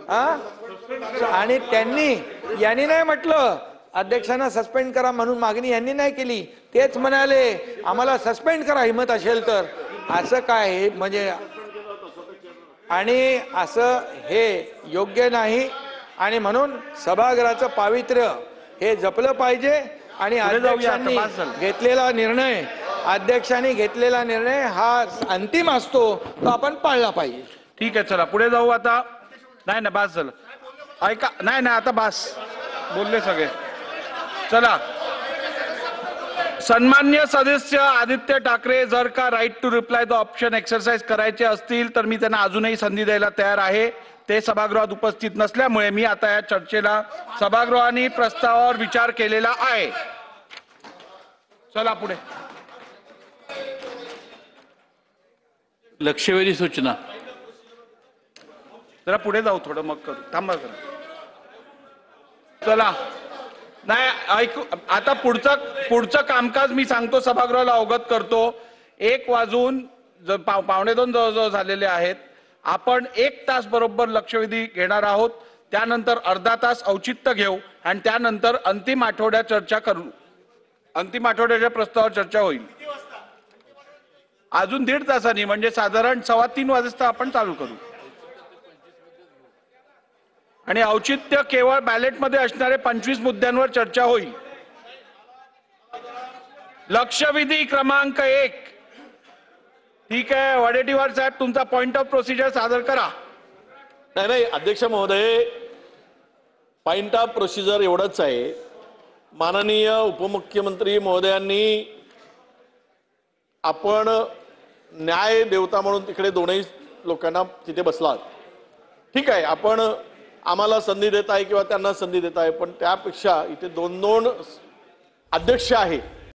आणि त्यांनी यांनी नाही म्हटलं अध्यक्षांना सस्पेंड करा म्हणून मागणी यांनी नाही केली, तेच म्हणाले आम्हाला सस्पेंड करा हिम्मत असेल तर. असं काय म्हणजे आणि असं हे योग्य नाही आणि म्हणून सभागृहाचं पावित्र्य हे जपलं पाहिजे आणि अध्यक्षांनी घेतलेला निर्णय हा अंतिम असतो, तो आपण पाळला पाहिजे. ठीक आहे, चला पुढे जाऊ आता. नाही ना बास झालं, ऐका. नाही ना आता बास बोलले सगळे. चला, सन्मान्य सदस्य आदित्य ठाकरे, जर का right to reply the option exercise करायचे असतील तर मी त्यांना अजूनही संधी द्यायला तयार आहे. ते सभागृहात उपस्थित नसल्यामुळे मी आता या चर्चेला सभागृहाने प्रस्तावावर विचार केलेला आहे. चला पुढे. लक्षवेधी सूचना. जरा पुढे जाऊ, थोडं मग करू. थांबा जरा. चला, नाही ऐकू आता पुढचं कामकाज मी सांगतो, सभागृहाला अवगत करतो. 1 वाजून 1:15 जवळजवळ झालेले आहेत. आपण 1 तास बरोबर लक्षवेधी घेणार आहोत. त्यानंतर अर्धा तास औचित्य घेऊ आणि त्यानंतर अंतिम आठवड्यात चर्चा करू. अंतिम आठवड्याच्या प्रस्तावावर चर्चा होईल. अजून 1.5 तासांनी म्हणजे साधारण 2:15 वाजता आपण चालू करू. आणि औचित्य केवळ बॅलेटमध्ये असणारे 25 मुद्द्यांवर चर्चा होईल. लक्षवेधी क्रमांक 1. ठीक आहे, वडेट्टीवार साहेब तुमचा पॉइंट ऑफ प्रोसिजर सादर करा. नाही अध्यक्ष महोदय, पॉइंट ऑफ प्रोसिजर एवढंच आहे. माननीय उपमुख्यमंत्री महोदयांनी आपण न्याय देवता म्हणून तिकडे दोनही लोकांना तिथे बसलात. ठीक आहे, आपण आम्हाला संधी देत आहे किंवा त्यांना संधी देत आहे, पण त्यापेक्षा इथे 2 अध्यक्ष आहे.